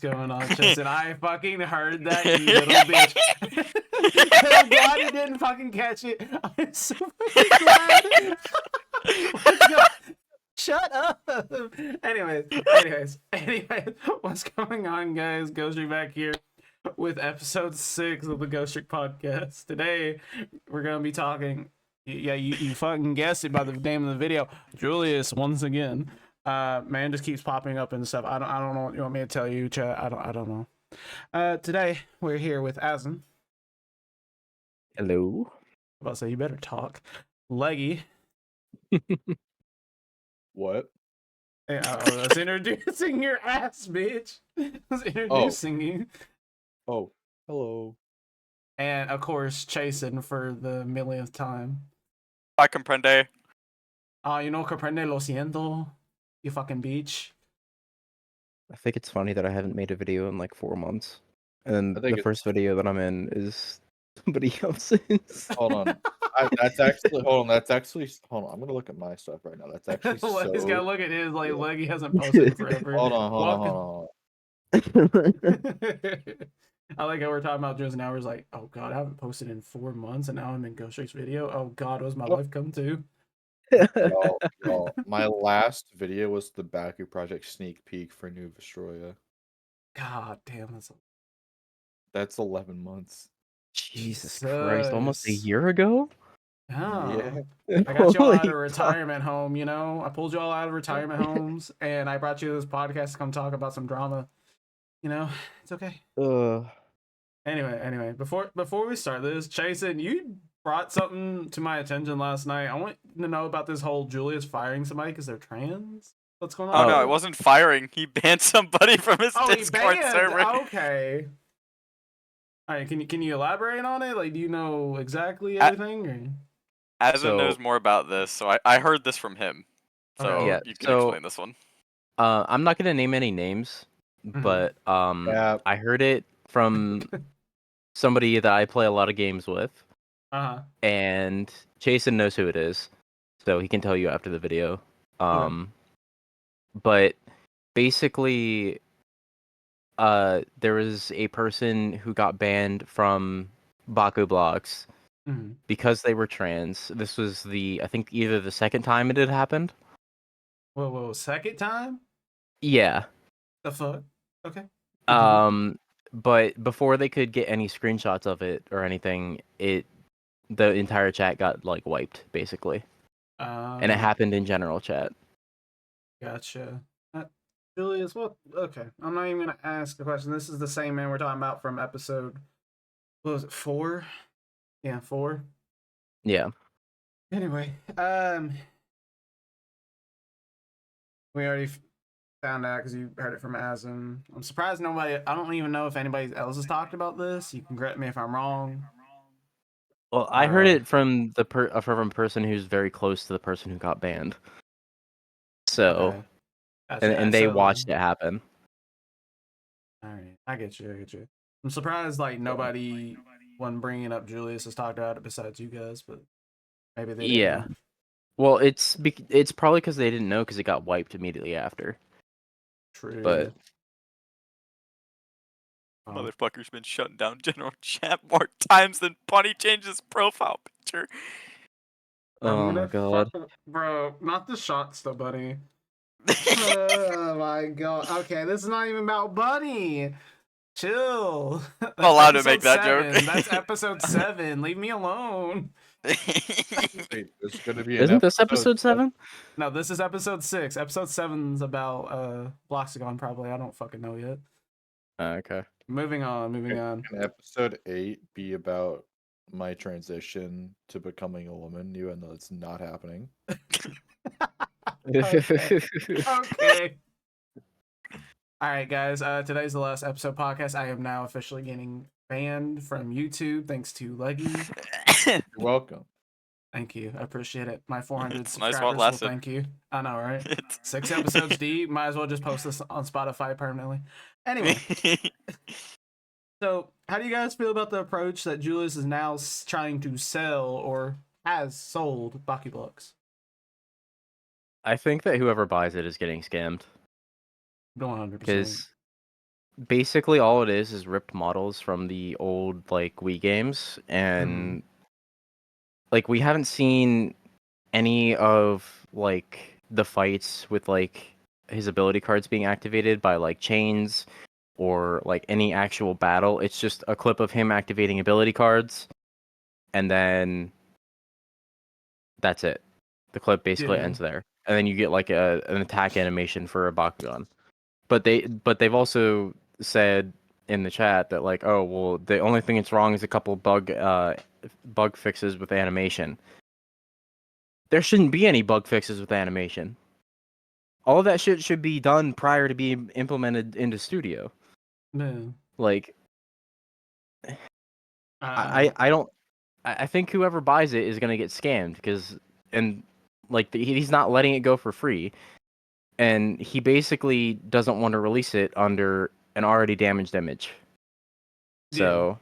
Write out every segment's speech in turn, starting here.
going on, Chasen? I fucking heard that, you little bitch. I'm glad you didn't fucking catch it. I'm so fucking glad. What's going? Shut up. Anyways, what's going on, guys? Ghostrick back here with episode 6 of the Ghostrick podcast. Today, we're gonna be talking. Yeah, you fucking guessed it by the name of the video. Julius, once again. Man just keeps popping up and stuff. I don't know what you want me to tell you, chat. I don't know. Today we're here with Azen. Hello. I'm about to say you better talk. Leggy. What? Hey, I was introducing your ass, bitch. I was introducing you. Oh, hello. And of course, Chasen for the millionth time. I comprende. You know, comprende, lo siento. You fucking bitch. I think it's funny that I haven't made a video in like 4 months. And then the first video that I'm in is somebody else's. Hold on. That's actually, hold on. I'm gonna look at my stuff right now. That's actually so... He's gotta look at his, like, Leggy hasn't posted in forever. Hold on. I like how we're talking about just now. We're like, oh god, I haven't posted in 4 months, and now I'm in Ghostrick's video. Oh god, what's my life come to? Y'all, my last video was the Baku project sneak peek for New Vestroya. God damn, That's 11 months. Jesus Christ, almost a year ago? Oh. Yeah. I got y'all out of retirement home, you know? I pulled y'all out of retirement homes, and I brought you this podcast to come talk about some drama. You know, it's okay. Anyway, before we start this, Chasen, you brought something to my attention last night. I want to know about this whole Julius firing somebody because they're trans. What's going on? Oh no, it wasn't firing. He banned somebody from his Discord server. Okay. All right, can you elaborate on it? Like, do you know exactly everything? Azen knows more about this, so I heard this from him. So Okay. Yeah, you can explain this one. I'm not gonna name any names, but I heard it from somebody that I play a lot of games with. And Chasen knows who it is, so he can tell you after the video. But basically, there was a person who got banned from Bakublox because they were trans. This was I think either the second time it had happened. Whoa, second time? Yeah. The fuck? Okay. But before they could get any screenshots of it or anything, the entire chat got like wiped basically. And it happened in general chat. Gotcha. Julius, what? Okay, I'm not even gonna ask the question. This is the same man we're talking about from episode. What was it? 4? Yeah, 4. Yeah. Anyway, we already found out because you heard it from Azen. I'm surprised nobody. I don't even know if anybody else has talked about this. You can correct me if I'm wrong. Well, I heard it from from a person who's very close to the person who got banned. So, Okay. Gotcha. and they watched it happen. All right, I get you. I'm surprised like nobody when bringing up Julius has talked about it besides you guys, but maybe they didn't. Yeah. Well, it's probably because they didn't know because it got wiped immediately after. True. But Motherfucker's been shutting down general chat more times than Bunny changed his profile picture. Oh my god. Bro, not the shots though, buddy. Oh my god. Okay, this is not even about Bunny. Chill. I'm allowed to make that joke. That's episode 7. Leave me alone. Wait, there's gonna be Isn't this episode 7? No, this is episode 6. Episode 7's about Bloxagon probably. I don't fucking know yet. Okay. Moving on. Can episode 8 be about my transition to becoming a woman, even though it's not happening? Okay. All right, guys. Today's the last episode podcast. I am now officially getting banned from YouTube thanks to Leggy. You're welcome. Thank you. I appreciate it. My 400 It's nice subscribers. while it lasted. Thank you. I know, right? 6 episodes deep. Might as well just post this on Spotify permanently. Anyway. So, how do you guys feel about the approach that Julius is now trying to sell or has sold Bakublox? I think that whoever buys it is getting scammed. 100%. Because basically all it is ripped models from the old like Wii games, and like we haven't seen any of like the fights with like his ability cards being activated by like chains or like any actual battle. It's just a clip of him activating ability cards, and then that's it. The clip basically ends there, and then you get like an attack animation for a Bakugan. But they've also said in the chat that like, oh well, the only thing that's wrong is a couple bug fixes with animation. There shouldn't be any bug fixes with animation. All of that shit should be done prior to being implemented into Studio. No. Like, I don't. I think whoever buys it is gonna get scammed because he's not letting it go for free, and he basically doesn't want to release it under an already damaged image. So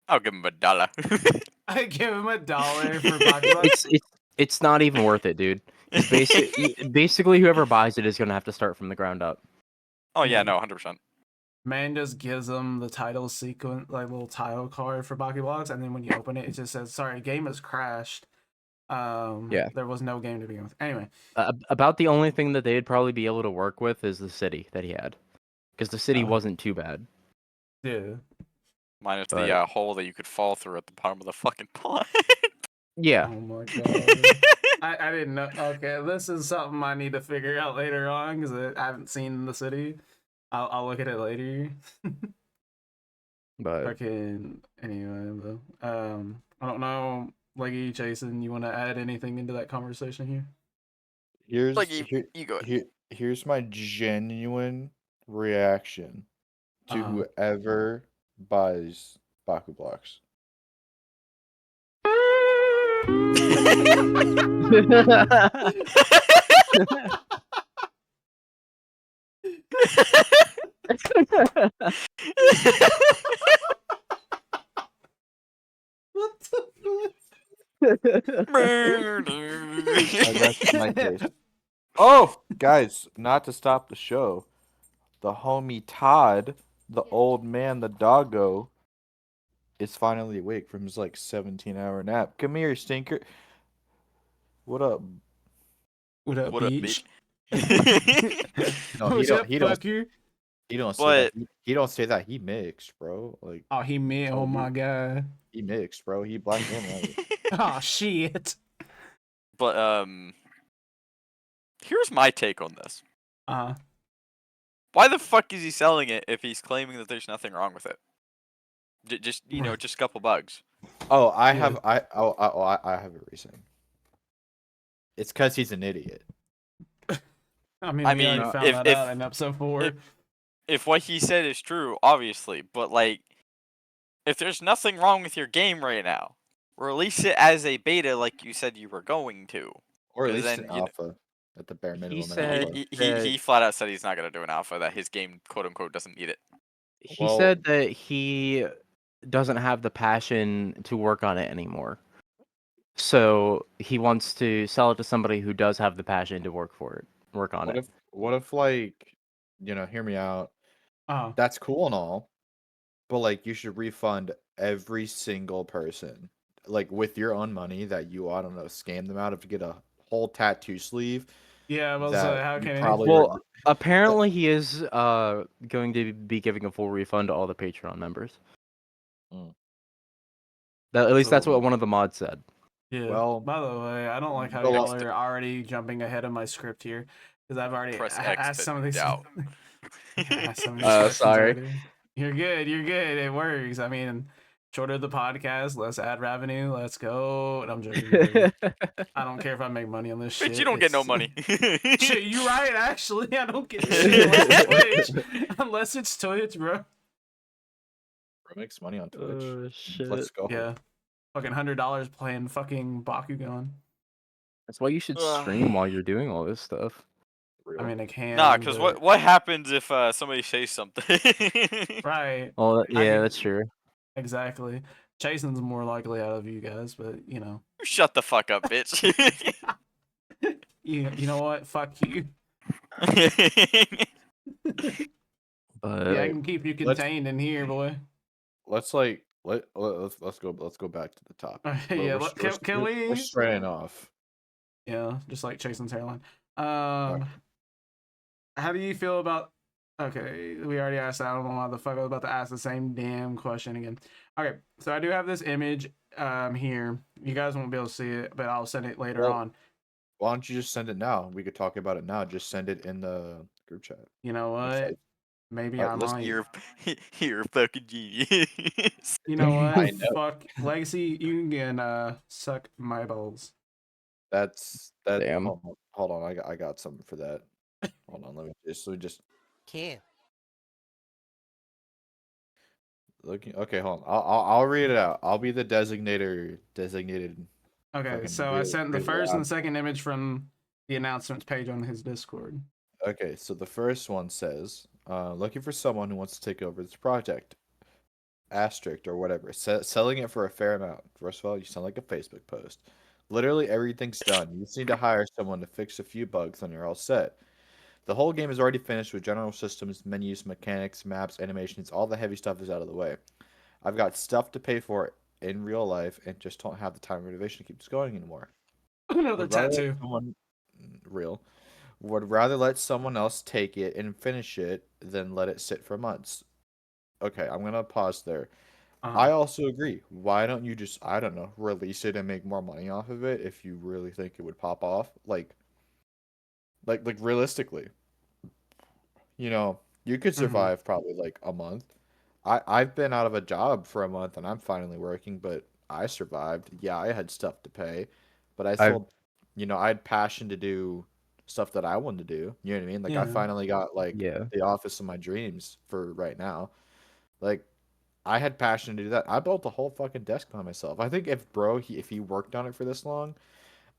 I'll give him $1. I give him $1 for Bakublox. it's not even worth it, dude. Basically, whoever buys it is gonna have to start from the ground up. Oh yeah, no, 100%. Man just gives them the title sequence, like little title card for Bakublox, and then when you open it, it just says, "Sorry, game has crashed." There was no game to begin with. Anyway, about the only thing that they'd probably be able to work with is the city that he had, because the city wasn't too bad. Yeah. Minus the hole that you could fall through at the bottom of the fucking pond. Yeah. Oh my god. I didn't know. Okay, this is something I need to figure out later on because I haven't seen the city. I'll look at it later. But fucking anyway, though. I don't know, Leggy, Chasen, you want to add anything into that conversation here? Here's my genuine reaction to whoever buys Bakublox. What the That's my case. Oh, guys, not to stop the show. The homie Todd, the old man, the doggo, is finally awake from his like 17-hour nap. Come here, stinker. What up? What up, bitch? No, he don't say that. He don't say that. He mixed, bro. Like, oh, he mixed. Oh my god. He mixed, bro. He black and white. Oh shit. But here's my take on this. Why the fuck is he selling it if he's claiming that there's nothing wrong with it? Just just a couple bugs. Oh, I have a reason. It's because he's an idiot. I mean, we already found that out in episode 4. If what he said is true, obviously, but like, if there's nothing wrong with your game right now, release it as a beta like you said you were going to. Or at least an alpha at the bare minimum. He flat out said he's not going to do an alpha, that his game, quote unquote, doesn't need it. He said that he doesn't have the passion to work on it anymore. So he wants to sell it to somebody who does have the passion to work on it. What if like, hear me out. That's cool and all, but like you should refund every single person, like with your own money that you, I don't know, scam them out of to get a whole tattoo sleeve. Yeah, well, so how can Well, apparently he is going to be giving a full refund to all the Patreon members. At least that's what one of the mods said. Yeah. Well, by the way, I don't like how y'all are already jumping ahead of my script here because I've already asked some of these. Sorry. Already. You're good. It works. I mean, shorter the podcast, less ad revenue. Let's go. And I'm joking. I don't care if I make money on this shit. Bitch, you don't get no money. Shit, you're right. Actually, I don't get shit unless it's Twitch, bro. Bro makes money on Twitch. Oh, shit. Let's go. Yeah. Fucking $100 playing fucking Bakugan. That's why you should stream while you're doing all this stuff. I mean, I can. Nah, because what happens if somebody says something? Right. Well, yeah, that's true. Exactly. Chasen's more likely out of you guys, but You shut the fuck up, bitch. you know what? Fuck you. Yeah, I can keep you contained in here, boy. Let's go back to the topic. Yeah, can we? We're straying off. Yeah, just like Chasen's hairline. Right. How do you feel about? Okay, we already asked that. I don't know why the fuck I was about to ask the same damn question again. Okay, so I do have this image here. You guys won't be able to see it, but I'll send it later on. Why don't you just send it now? We could talk about it now. Just send it in the group chat. You know what? Maybe I might. You're a fucking genius. You know what? I know. Fuck Legacy, you can suck my balls. That's that. Damn. Hold on. I got something for that. Hold on. Let me just. Can't. Looking. Okay, hold on. I'll read it out. I'll be the designated. Okay, so I sent the first and the second image from the announcements page on his Discord. Okay, so the first one says, looking for someone who wants to take over this project. Asterisk or whatever. Selling it for a fair amount. First of all, you sound like a Facebook post. Literally everything's done. You just need to hire someone to fix a few bugs and you're all set. The whole game is already finished with general systems, menus, mechanics, maps, animations. All the heavy stuff is out of the way. I've got stuff to pay for in real life and just don't have the time or motivation to keep this going anymore. Another tattoo. Would rather let someone else take it and finish it than let it sit for months. Okay, I'm gonna pause there. I also agree. Why don't you just, I don't know, release it and make more money off of it if you really think it would pop off? Like realistically, you could survive probably like a month. I've been out of a job for a month and I'm finally working, but I survived. Yeah, I had stuff to pay, but I still, I had passion to do stuff that I wanted to do. You know what I mean? Like I finally got the office of my dreams for right now. Like I had passion to do that. I built a whole fucking desk by myself. I think if he worked on it for this long,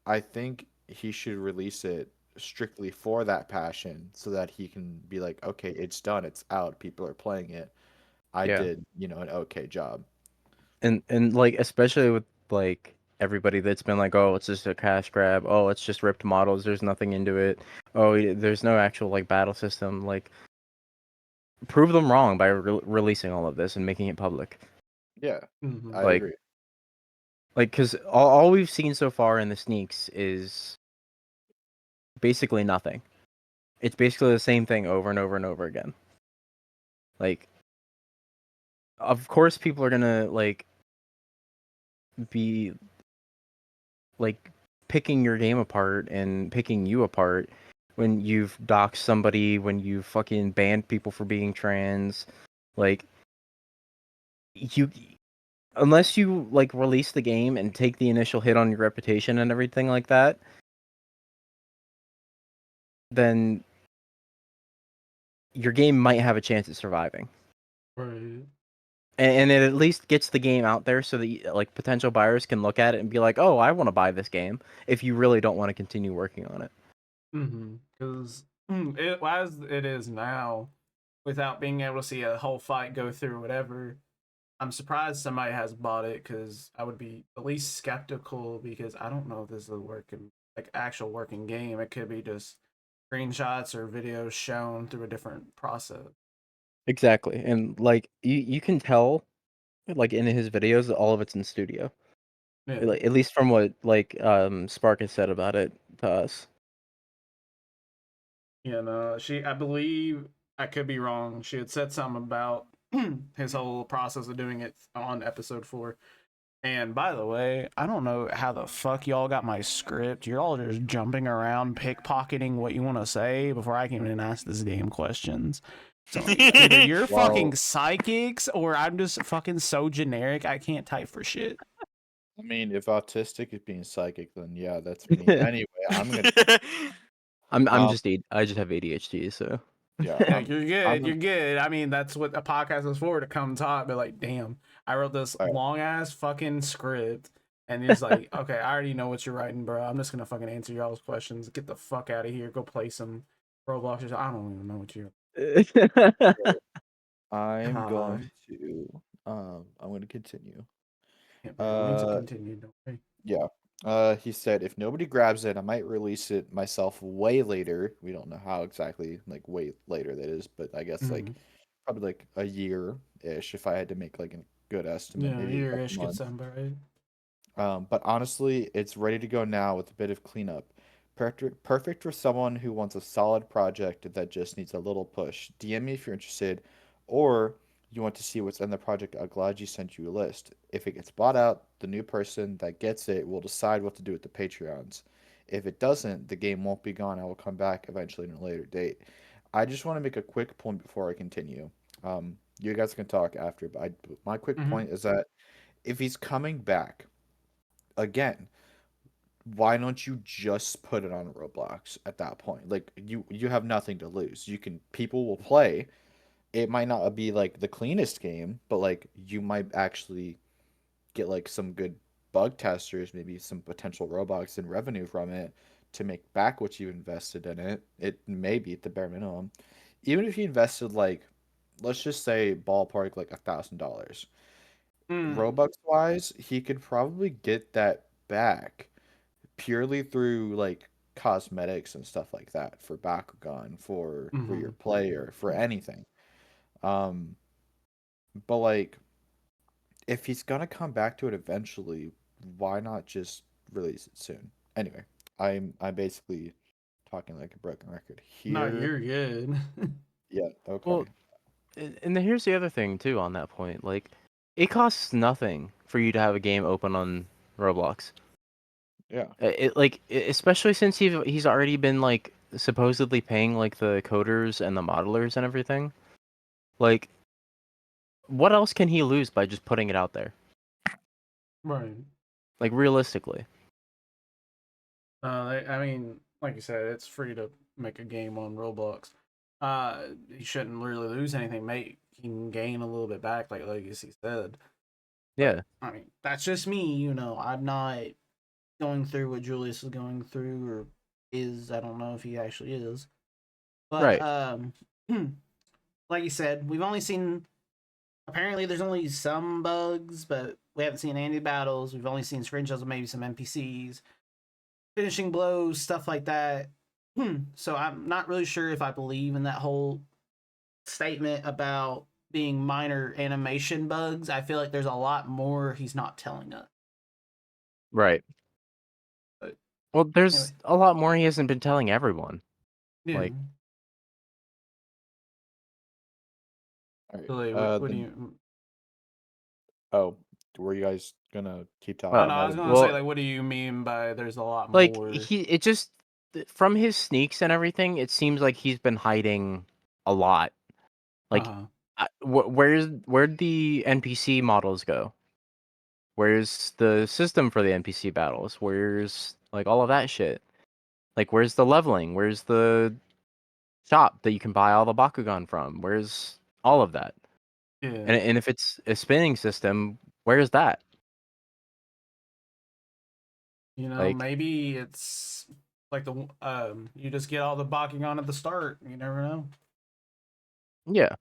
I think he should release it strictly for that passion so that he can be like, okay, it's done, it's out, people are playing it. I did, an okay job. And like especially with like everybody that's been like, oh, it's just a cash grab. Oh, it's just ripped models. There's nothing into it. Oh, there's no actual like battle system. Like, prove them wrong by releasing all of this and making it public. Yeah, I agree. Like, because all we've seen so far in the sneaks is basically nothing. It's basically the same thing over and over and over again. Like, of course, people are gonna like be like picking your game apart and picking you apart when you've doxed somebody, when you fucking banned people for being trans. Like, unless you like release the game and take the initial hit on your reputation and everything like that, then your game might have a chance at surviving. Right. And it at least gets the game out there so that like potential buyers can look at it and be like, oh, I want to buy this game, if you really don't want to continue working on it. Because as it is now, without being able to see a whole fight go through or whatever, I'm surprised somebody has bought it, because I would be at least skeptical, because I don't know if this is a actual working game. It could be just screenshots or videos shown through a different process. Exactly. And like you can tell like in his videos that all of it's in studio. Yeah. Like, at least from what like Spark has said about it to us. Yeah, no, I believe, I could be wrong, she had said something about his whole process of doing it on episode 4. And by the way, I don't know how the fuck y'all got my script. You're all just jumping around, pickpocketing what you want to say before I can even ask this damn questions. So either you're fucking psychics or I'm just fucking so generic I can't type for shit. I mean, if autistic is being psychic, then yeah, that's me. Anyway, I'm gonna. I just have ADHD, so yeah, you're good. You're good. I mean, that's what a podcast is for, to come talk. But like, damn, I wrote this long ass fucking script, and he's like, okay, I already know what you're writing, bro. I'm just gonna fucking answer y'all's questions. Get the fuck out of here. Go play some Roblox. I don't even know what you're. I'm going to continue. Yeah, going to continue. Don't worry. Yeah. He said if nobody grabs it, I might release it myself way later. We don't know how exactly, like way later that is, but I guess like probably like a year-ish if I had to make like a good estimate, Yeah, a maybe a couple year-ish could months. sound about right. But honestly, it's ready to go now with a bit of cleanup. Perfect for someone who wants a solid project that just needs a little push. DM me if you're interested, or you want to see what's in the project. I'm glad you sent you a list. If it gets bought out, the new person that gets it will decide what to do with the Patreons. If it doesn't, the game won't be gone. I will come back eventually in a later date. I just want to make a quick point before I continue. You guys can talk after, but my quick Mm-hmm. point is that if he's coming back, again, why don't you just put it on Roblox at that point? Like you have nothing to lose. You can people will play. It might not be like the cleanest game, but like you might actually get like some good bug testers, maybe some potential Robux and revenue from it to make back what you invested in it. It may be at the bare minimum. Even if you invested like let's just say ballpark like $1,000. Mm. Robux wise, he could probably get that back purely through like cosmetics and stuff like that for Bakugan, for Mm-hmm. your player, for anything. Um, but like if he's gonna come back to it eventually, why not just release it soon? Anyway, I'm basically talking like a broken record No, here. you're good. Yeah, okay. Well, and then here's the other thing too on that point. Like, it costs nothing for you to have a game open on Roblox. Yeah. Especially since he's already been like supposedly paying like the coders and the modelers and everything. Like, what else can he lose by just putting it out there? Right. Like, realistically. I mean, like you said, it's free to make a game on Roblox. You shouldn't really lose anything. Mate, you can gain a little bit back, like Legacy said. But Yeah. I mean, that's just me. I'm not going through what Julius is going through, or is. I don't know if he actually is. But Right. like you said, we've only seen. Apparently, there's only some bugs, but we haven't seen any battles. We've only seen screenshots of maybe some NPCs, finishing blows, stuff like that. So I'm not really sure if I believe in that whole statement about being minor animation bugs. I feel like there's a lot more he's not telling us. Right. But Well, anyway, there's a lot more he hasn't been telling everyone. yeah. Like, All right. So, like, what do Then you? oh, were you guys gonna keep Oh talking? no, oh, I I was didn't gonna know. say well, like, what do you mean by there's a lot like more? it just from his sneaks and everything, it seems like he's been hiding a lot. Uh Like, huh. where'd the NPC models go? Where's the system for the NPC battles? Where's like all of that shit? Like, where's the leveling? Where's the shop that you can buy all the Bakugan from? Where's all of that? Yeah. And if it's a spinning system, where's that? Like, Maybe it's like the you just get all the Bakugan at the start. You never know. yeah,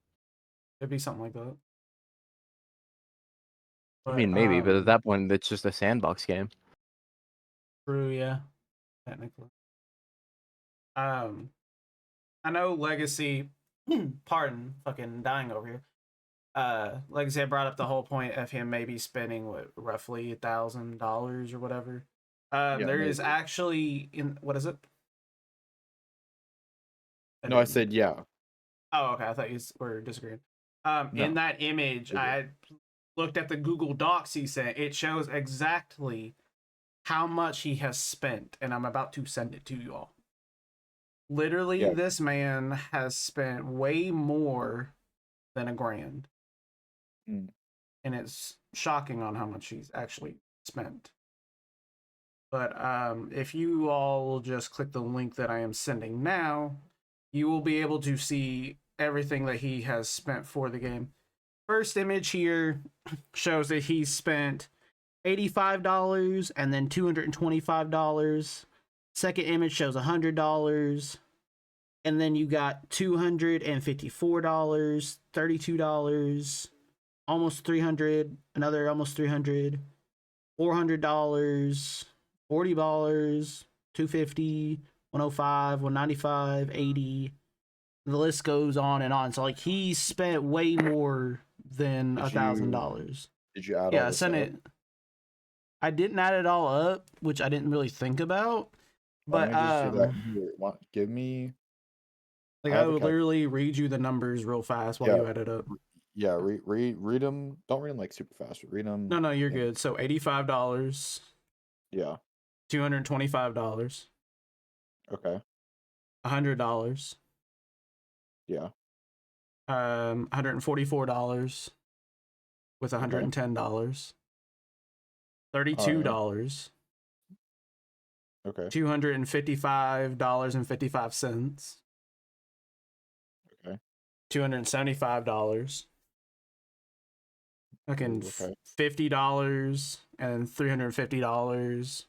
It'd be something like that. I But mean maybe, but at that point, it's just a sandbox game. true, yeah, technically. Um, I know Legacy. Pardon, fucking dying over here. Legacy had brought up the whole point of him maybe spending what roughly $1,000 or whatever. Yeah, There is maybe. actually in what is it? No, I Didn't. said yeah. Oh, okay. I thought you were disagreeing. In No. that image, You're good. I looked at the Google Docs he sent. It shows exactly how much he has spent, and I'm about to send it to you all. Literally, Yeah. this man has spent way more than $1,000, Mm. and it's shocking on how much he's actually spent. But if you all will just click the link that I am sending now, you will be able to see everything that he has spent for the game. First image here shows that he spent $85 and then $225. Second image shows $100. And then you got $254, $32, almost 300, another almost 300, $400, $40, 250, 105, 195, 80, the list goes on and on. So like he spent way more than $1,000. Did you add Yeah, all I this sent up? it. I didn't add it all up, which I didn't really think about. But Let me just do that here. Give me. Like I would literally read you the numbers real fast while you add it up. Yeah, read them. Don't read them like super fast. Read them. No, you're good. So $85. Yeah. $225. Okay. $100. Yeah. $144 with $110. $32. Okay. $255.55. Okay. $275. Fucking $50 and $350.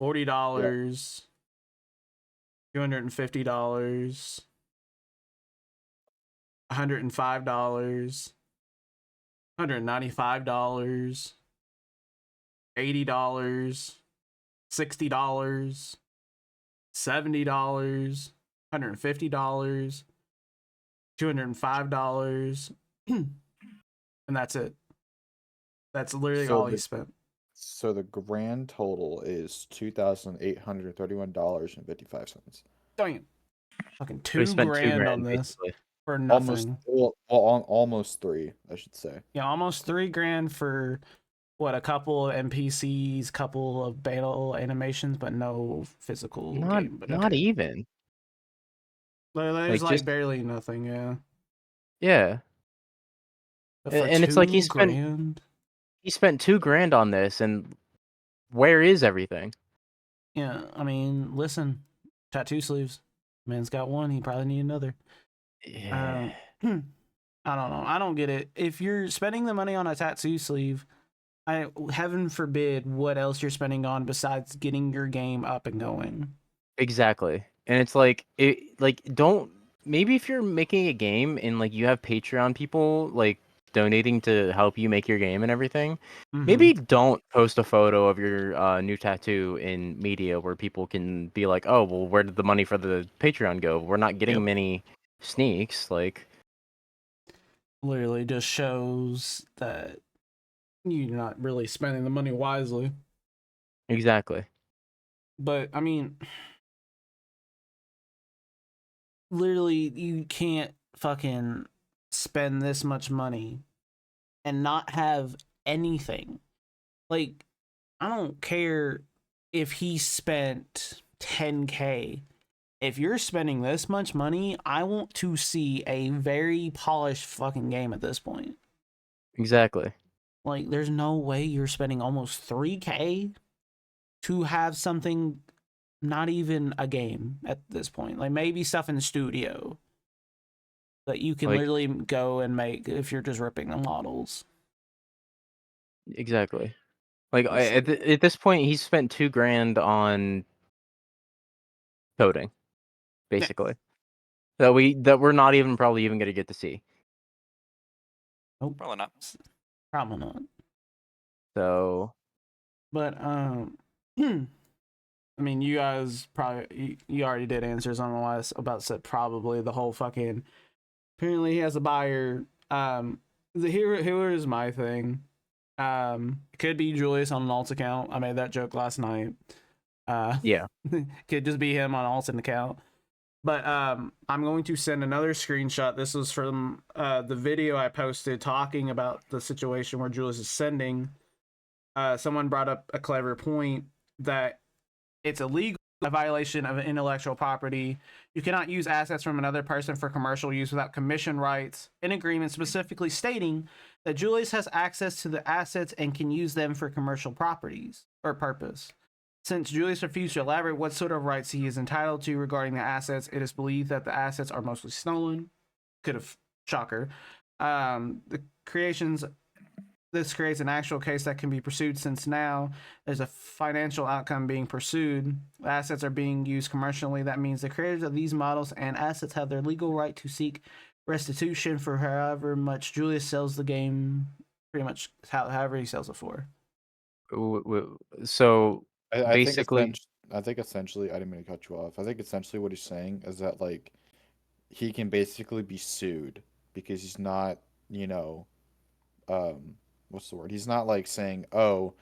$40. $250. $105. $195. $80. $60. $70. $150. $205. And that's it. That's literally all he spent. So the grand total is $2,831.55. Dang. Fucking $2,000 on this basically. For nothing. Almost $3,000, I should say. Yeah, almost $3,000 for what, a couple of NPCs, couple of battle animations, but no physical game. But not even. There's like barely nothing. Yeah. Yeah. And it's like he spent $2,000 on this, and where is everything? Yeah, I mean, listen, tattoo sleeves. Man's got one. He probably need another. Yeah. I don't know. I don't get it. If you're spending the money on a tattoo sleeve, heaven forbid what else you're spending on besides getting your game up and going. Exactly. And it's don't, maybe if you're making a game and like you have Patreon people like donating to help you make your game and everything, maybe don't post a photo of your new tattoo in media where people can be like, oh, well, where did the money for the Patreon go? We're not getting many sneaks. Like, literally just shows that you're not really spending the money wisely. Exactly. But I mean, literally, you can't fucking spend this much money and not have anything. Like, I don't care if he spent $10K. If you're spending this much money, I want to see a very polished fucking game at this point. Exactly. Like, there's no way you're spending almost $3K to have something, not even a game at this point. Like, maybe stuff in the studio that you can literally go and make if you're just ripping the models. Exactly. Like, at this point, he's spent $2,000 on coding, basically. Yeah. That we're not even probably even gonna get to see. Nope. Probably not. Probably not. So, but I mean, you guys probably you already did answers on why I was about to say probably the whole fucking. Apparently, he has a buyer. Here is my thing. It could be Julius on an alt account. I made that joke last night. yeah, could just be him on an alt account. But I'm going to send another screenshot. This was from the video I posted talking about the situation where Julius is sending. Someone brought up a clever point that it's illegal, a violation of intellectual property. You cannot use assets from another person for commercial use without commission rights, an agreement specifically stating that Julius has access to the assets and can use them for commercial properties or purpose. Since Julius refused to elaborate what sort of rights he is entitled to regarding the assets, it is believed that the assets are mostly stolen. Could have, shocker. This creates an actual case that can be pursued since now there's a financial outcome being pursued. The assets are being used commercially. That means the creators of these models and assets have their legal right to seek restitution for however much Julius sells the game, pretty much however he sells it for. So I think essentially, I didn't mean to cut you off. I think essentially what he's saying is that like he can basically be sued because he's not, what's the word? He's not like saying, "Oh,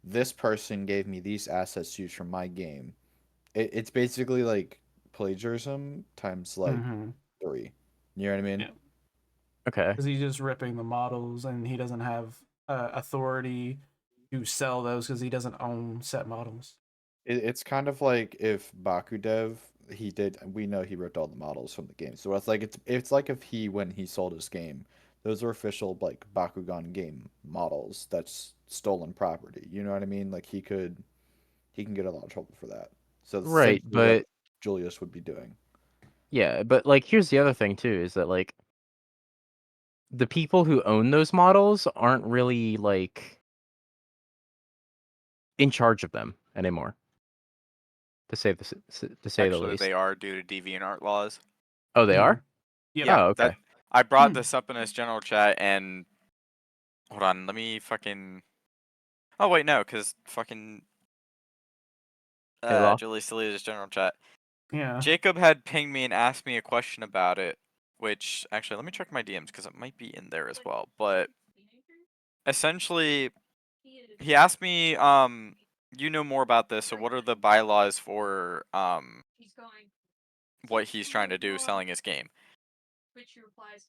this person gave me these assets to use from my game." It's basically like plagiarism times like Mm-hmm. 3. You know what I mean? Yeah. Okay. Because he's just ripping the models, and he doesn't have authority to sell those because he doesn't own set models. It's kind of like if Bakudev we know he ripped all the models from the game. So it's like if when he sold his game, those are official like Bakugan game models. That's stolen property. You know what I mean? Like he can get a lot of trouble for that. So it's Right, essentially what but Julius would be doing. yeah, but like here's the other thing too is that like the people who own those models aren't really like in charge of them anymore. To say the Actually, least. they are due to DeviantArt laws. Oh, they are? Yep. Yeah, Oh, okay. I brought this up in his general chat, and hold on, let me fucking. Oh wait, no, because fucking Hello? Julius deleted his general chat. Yeah. Jacob had pinged me and asked me a question about it, which actually let me check my DMs because it might be in there as well. But essentially, he asked me, you know more about this, so what are the bylaws for what he's trying to do selling his game?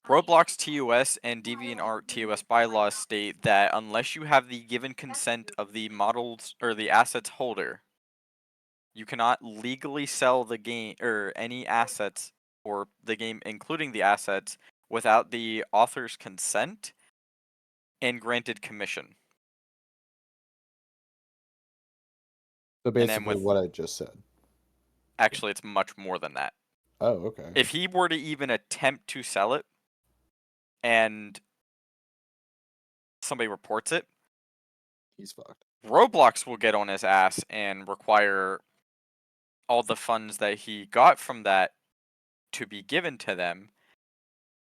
Roblox TOS and DeviantArt TOS bylaws state that unless you have the given consent of the models or the assets holder, you cannot legally sell the game or any assets or the game, including the assets, without the author's consent and granted commission. So And then basically with what I just said. actually, it's much more than that. Oh, okay. If he were to even attempt to sell it and somebody reports it, He's fucked. Roblox will get on his ass and require all the funds that he got from that to be given to them.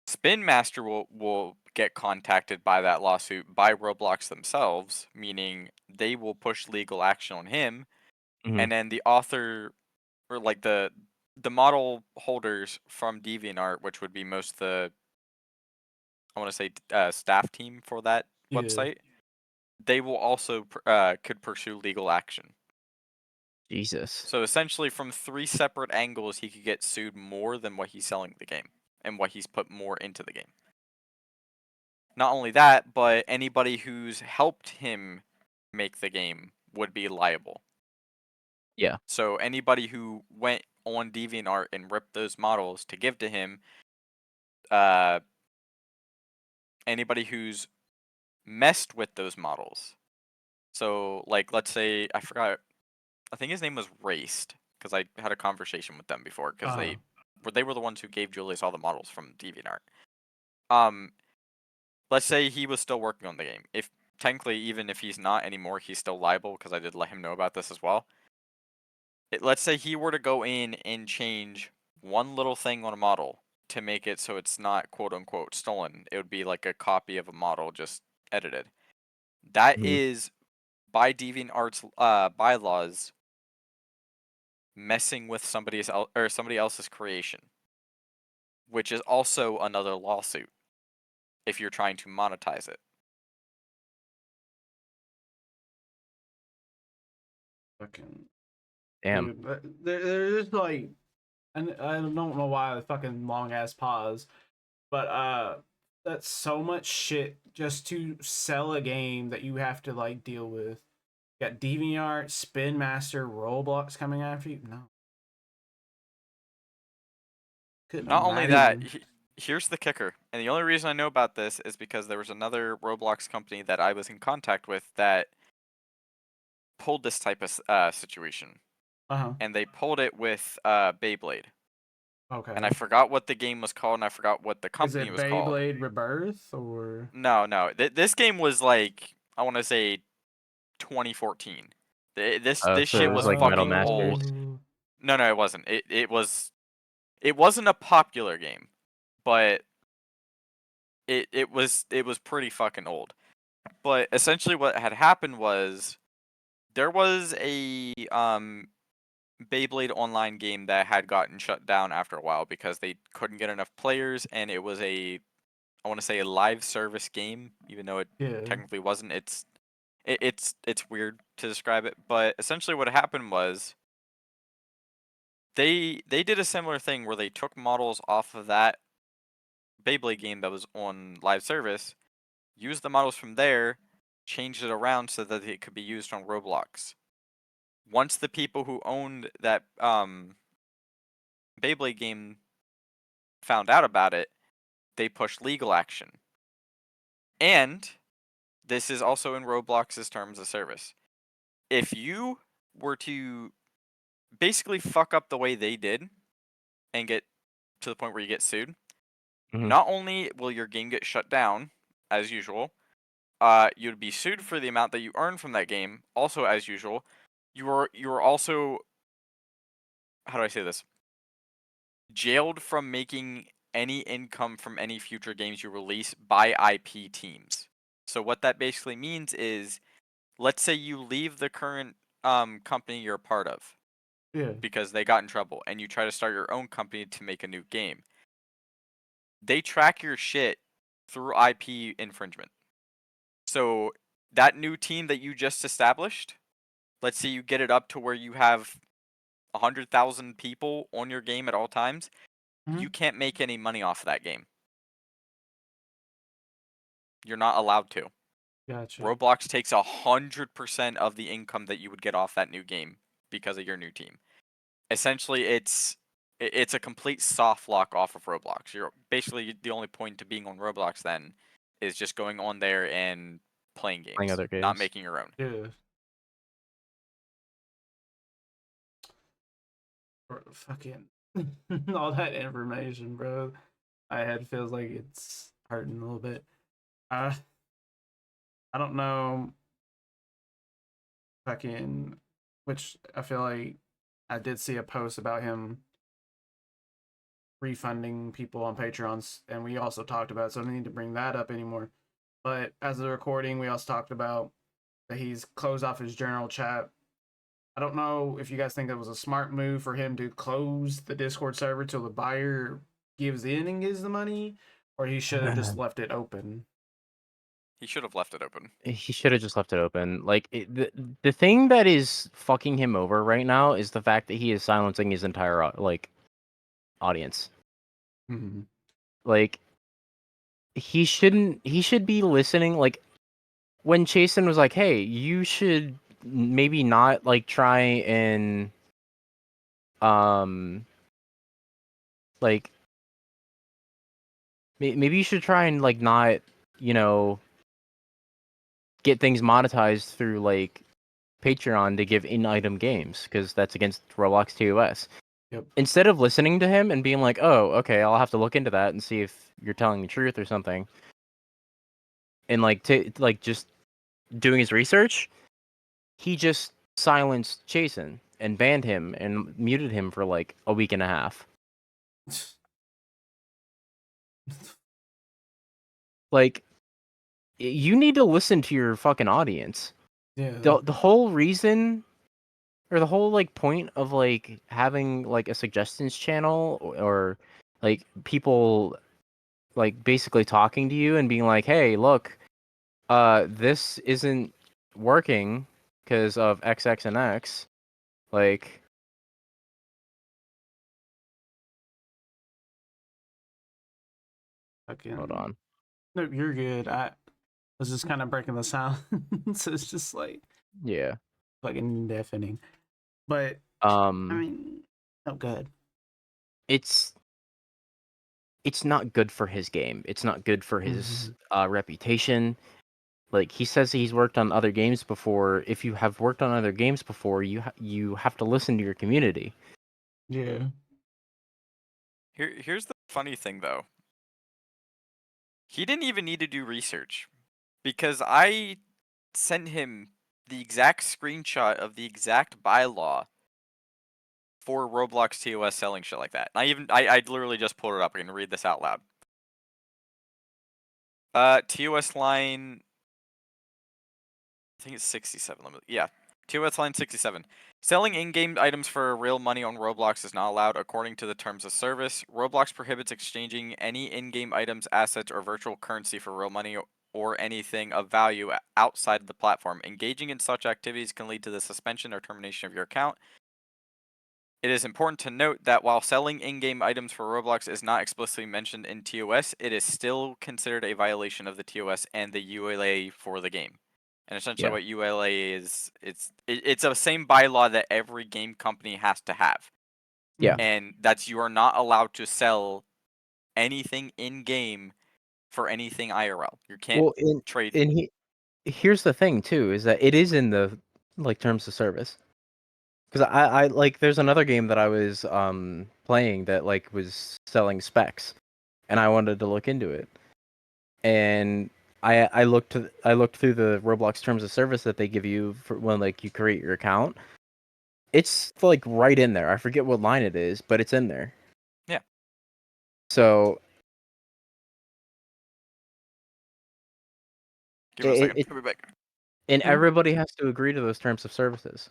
Spin Master will get contacted by that lawsuit by Roblox themselves, meaning they will push legal action on him, Mhm. and then the author or like the model holders from DeviantArt, which would be most of the I want to say staff team for that Yeah. website, they will also could pursue legal action. Jesus. So essentially, from 3 separate angles, he could get sued more than what he's selling the game and what he's put more into the game. Not only that, but anybody who's helped him make the game would be liable. Yeah. So anybody who went on DeviantArt and ripped those models to give to him, anybody who's messed with those models. So like, let's say I forgot. I think his name was Raced because I had a conversation with them before because they were the ones who gave Julius all the models from DeviantArt. Let's say he was still working on the game. If technically, even if he's not anymore, he's still liable because I did let him know about this as well. Let's say he were to go in and change one little thing on a model to make it so it's not quote unquote stolen. It would be like a copy of a model just edited. That Mhm. is by DeviantArt's bylaws messing with somebody else's creation, which is also another lawsuit if you're trying to monetize it. Fucking Damn. dude, there's like, and I don't know why the fucking long ass pause, but that's so much shit just to sell a game that you have to like deal with. You got DeviantArt, Spin Master, Roblox coming after you. No, couldn't Not only that, imagine. here's the kicker. And the only reason I know about this is because there was another Roblox company that I was in contact with that pulled this type of situation. Uh-huh. And they pulled it with Beyblade. Okay. And I forgot what the game was called, and I forgot what the Is company it was called. Beyblade Rebirth or? No. This game was like, I want to say 2014. This So shit it was was like Metal fucking Masters. old. No, it wasn't. It wasn't a popular game, but it was pretty fucking old. But essentially what had happened was there was a Beyblade online game that had gotten shut down after a while because they couldn't get enough players, and it was I want to say a live service game, even though it technically wasn't. It's weird to describe it, but essentially what happened was they did a similar thing where they took models off of that Beyblade game that was on live service, used the models from there, changed it around so that it could be used on Roblox. Once the people who owned that Beyblade game found out about it, they pushed legal action. And this is also in Roblox's terms of service. If you were to basically fuck up the way they did and get to the point where you get sued, not only will your game get shut down, as usual, you'd be sued for the amount that you earn from that game, also as usual. You are also, how do I say this? Jailed from making any income from any future games you release by IP teams. So what that basically means is, let's say you leave the current company you're a part of, because they got in trouble, and you try to start your own company to make a new game. They track your shit through IP infringement. So that new team that you just established, let's say you get it up to where you have 100,000 people on your game at all times, you can't make any money off of that game. You're not allowed to. Gotcha. Roblox takes 100% of the income that you would get off that new game because of your new team. Essentially, it's a complete soft lock off of Roblox. You're basically, the only point to being on Roblox then is just going on there and playing games, Playing other not games. making your own. Yeah. Fucking all that information, bro. My head feels like it's hurting a little bit. I don't know. Fucking, which I feel like I did see a post about him refunding people on Patreons, and we also talked about it, so I don't need to bring that up anymore. But as a recording, we also talked about that he's closed off his general chat. I don't know if you guys think that was a smart move for him to close the Discord server till the buyer gives in and gives the money, or he should have just left it open. He should have left it open. He should have just left it open. Like the thing that is fucking him over right now is the fact that he is silencing his entire audience. Mm-hmm. Like he should be listening. Like when Chasen was like, "Hey, you should maybe not like try and like maybe you should try and like not, you know, get things monetized through like Patreon to give in-item games because that's against Roblox TOS." Yep. Instead of listening to him and being like, "Oh, okay, I'll have to look into that and see if you're telling the truth or something," and like just doing his research, he just silenced Chasen and banned him and muted him for like a week and a half. Like, you need to listen to your fucking audience. Yeah. The whole reason, or the whole like point of like having like a suggestions channel or like people like basically talking to you and being like, "Hey, look, this isn't working because of X, X, and X." Like, hold on. No, you're good. I was just kind of breaking the silence. It's just like, Yeah. fucking deafening. But I mean, oh, good. It's not good for his game. It's not good for his reputation. Like, he says he's worked on other games before. If you have worked on other games before, you have to listen to your community. Yeah. Here's the funny thing, though. He didn't even need to do research, because I sent him the exact screenshot of the exact bylaw for Roblox TOS selling shit like that. I literally just pulled it up. I'm gonna read this out loud. TOS line, I think it's 67. Yeah, TOS line 67 Selling in-game items for real money on Roblox is not allowed according to the terms of service. Roblox prohibits exchanging any in-game items, assets, or virtual currency for real money or anything of value outside of the platform. Engaging in such activities can lead to the suspension or termination of your account. It is important to note that while selling in-game items for Roblox is not explicitly mentioned in TOS, it is still considered a violation of the TOS and the ULA for the game. And essentially what ULA is, it's the same bylaw that every game company has to have. Yeah. And that's you are not allowed to sell anything in-game for anything IRL. You can't trade. And here's the thing too, is that it is in the like terms of service. Because I like there's another game that I was playing that like was selling specs, and I wanted to look into it, and I looked through the Roblox terms of service that they give you for when like you create your account. It's like right in there. I forget what line it is, but it's in there. Yeah. So Give me a second. I'll be back. And everybody has to agree to those terms of services.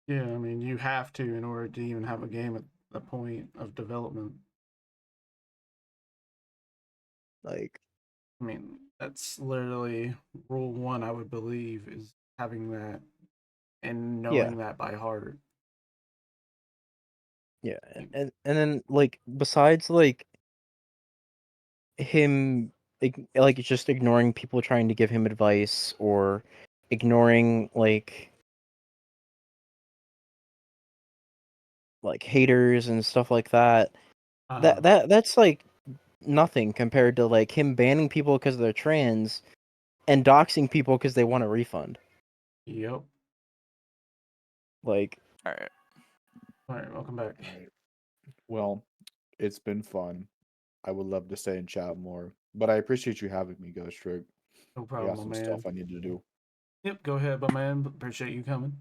Yeah, I mean, you have to in order to even have a game at the point of development. Like, I mean, that's literally rule one, I would believe, is having that and knowing that by heart. Yeah, and then like besides like him like just ignoring people trying to give him advice or ignoring like haters and stuff like that. That's like nothing compared to like him banning people because they're trans and doxing people because they want a refund. Yep. Like, all right, welcome back. Well, it's been fun. I would love to stay and chat more, but I appreciate you having me, Ghostrick. No problem, some man. stuff I need to do. Yep, go ahead, my man. Appreciate you coming.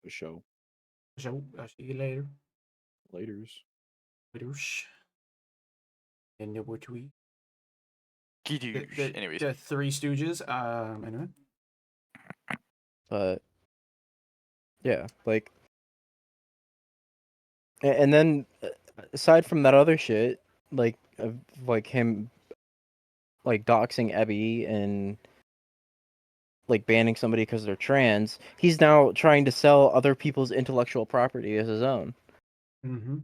For sure. I'll see you later. Laters. And the tweet. Anyways, the Three Stooges. Anyway. But yeah, like, and then aside from that other shit, like him, like doxing Ebby and like banning somebody because they're trans, he's now trying to sell other people's intellectual property as his own. Mm-hmm.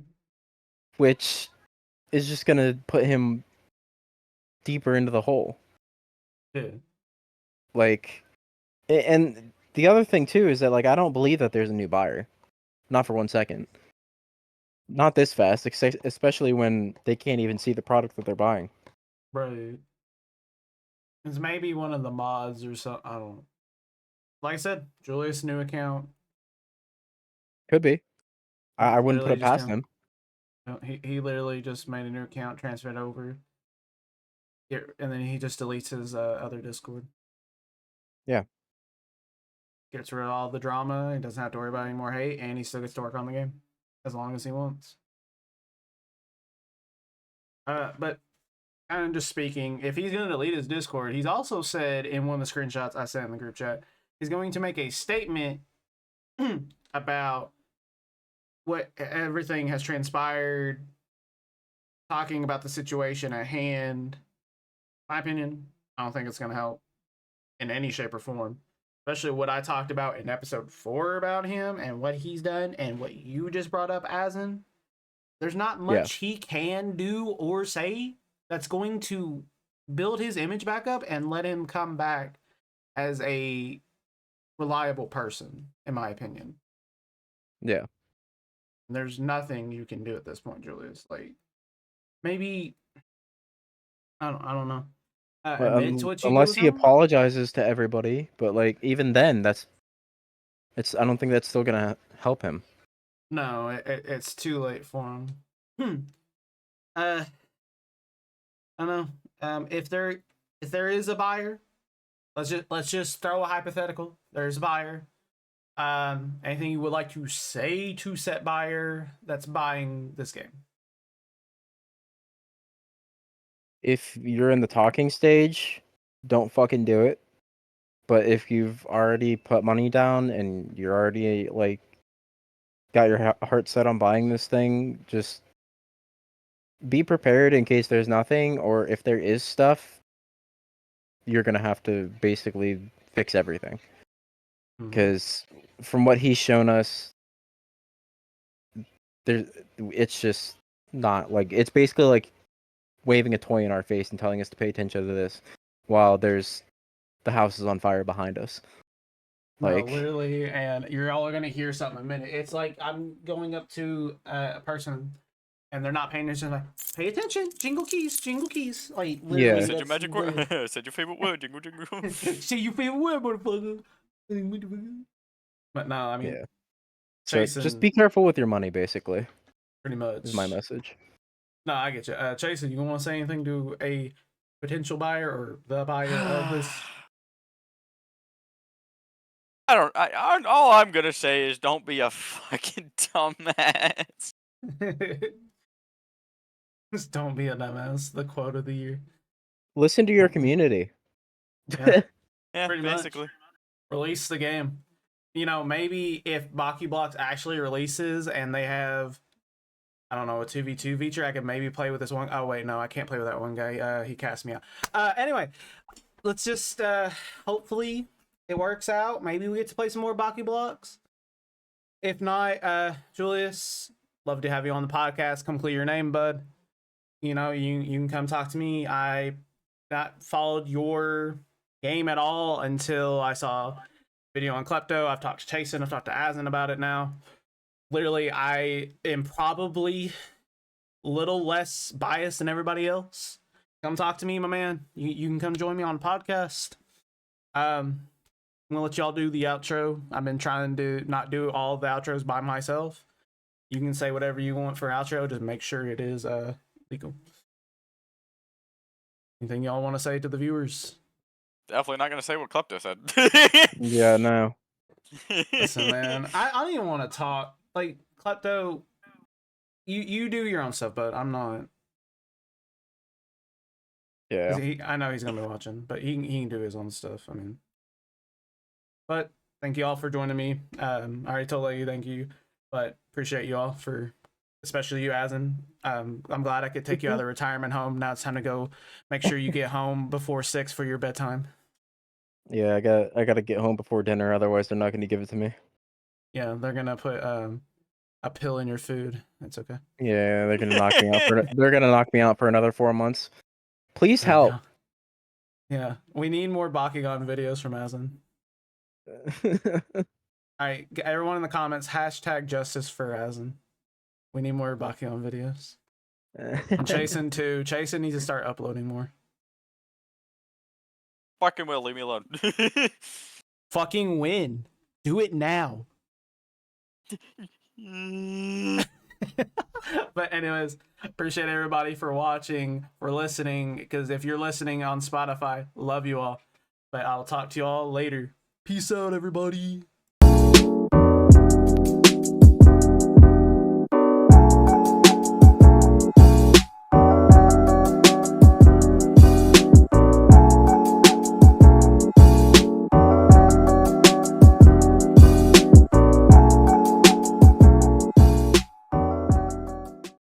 Which is just gonna put him deeper into the hole. Yeah. Like, and the other thing too is that like I don't believe that there's a new buyer, not for 1 second. Not this fast, especially when they can't even see the product that they're buying. Right. It's maybe one of the mods or something. I don't know. Like I said, Julius new account. Could be. I wouldn't put it past him. He literally just made a new account, transferred over. And then he just deletes his other Discord. Yeah. Gets rid of all the drama. He doesn't have to worry about any more hate, and he still gets to work on the game as long as he wants. But kind of just speaking, if he's going to delete his Discord, he's also said in one of the screenshots I sent in the group chat, he's going to make a statement about what everything has transpired, talking about the situation at hand. My opinion, I don't think it's going to help in any shape or form. Especially what I talked about in episode 4 about him and what he's done and what you just brought up, Azen. There's not much he can do or say that's going to build his image back up and let him come back as a reliable person, in my opinion. Yeah. There's nothing you can do at this point, Julius. Like, maybe I don't know. Admit to what you unless do he apologizes to everybody, but like even then, I don't think that's still gonna help him. No, it's too late for him. I don't know. If there is a buyer, let's just throw a hypothetical. There's a buyer. Anything you would like to say to set buyer that's buying this game? If you're in the talking stage, don't fucking do it. But if you've already put money down and you're already like got your heart set on buying this thing, just be prepared in case there's nothing, or if there is stuff, you're gonna have to basically fix everything. Because from what he's shown us, it's just not like, it's basically like waving a toy in our face and telling us to pay attention to this while there's the house is on fire behind us. Like, no, literally, and you're all gonna hear something in a minute. It's like I'm going up to a person and they're not paying attention. Like, pay attention, jingle keys, jingle keys. Like, literally, Yeah. Said your magic word. Said your favorite word, jingle jingle. Say your favorite word, motherfucker. But no, I mean, Yeah. Chasen, So just be careful with your money, basically. Pretty much is my message. No, I get you. Chasen, you want to say anything to a potential buyer or the buyer of this? All I'm gonna say is don't be a fucking dumbass. Just don't be a dumbass. The quote of the year. Listen to your community. Yeah, yeah, pretty basically. Much. Release the game. You know, maybe if Bakublox actually releases and they have, I don't know, a 2v2 feature, I could maybe play with this one. Oh wait, no, I can't play with that one guy. He cast me out. Anyway, let's just hopefully it works out. Maybe we get to play some more Bakublox. If not, Julius, love to have you on the podcast. Come clear your name, bud. You know, you can come talk to me. I not followed your game at all until I saw video on Klepto. I've talked to Chasen. I've talked to Azen about it now. Literally, I am probably a little less biased than everybody else. Come talk to me, my man. You can come join me on a podcast. I'm gonna let y'all do the outro. I've been trying to not do all the outros by myself. You can say whatever you want for outro. Just make sure it is legal. Anything y'all want to say to the viewers? Definitely not gonna say what Klepto said. Yeah, no. Listen, man, I don't even want to talk. Like, Klepto, you do your own stuff, but I'm not. Yeah. I know he's gonna be watching, but he can do his own stuff. I mean, but thank you all for joining me. I already told you thank you, but appreciate you all for, especially you, Azen. I'm glad I could take you out of the retirement home. Now it's time to go. Make sure you get home before 6 for your bedtime. Yeah, I got to get home before dinner, otherwise they're not going to give it to me. Yeah, they're gonna put a pill in your food. It's okay. Yeah, they're gonna knock me out they're gonna knock me out for another 4 months. Please help. Yeah, we need more Bakugan videos from Azen. All right, everyone in the comments, hashtag justice for Azen. We need more Bakugan videos. And Chasen too. Chasen needs to start uploading more. Fucking will, leave me alone. Fucking win. Do it now. But anyways, appreciate everybody for watching, for listening, because if you're listening on Spotify, love you all. But I'll talk to you all later. Peace out, everybody.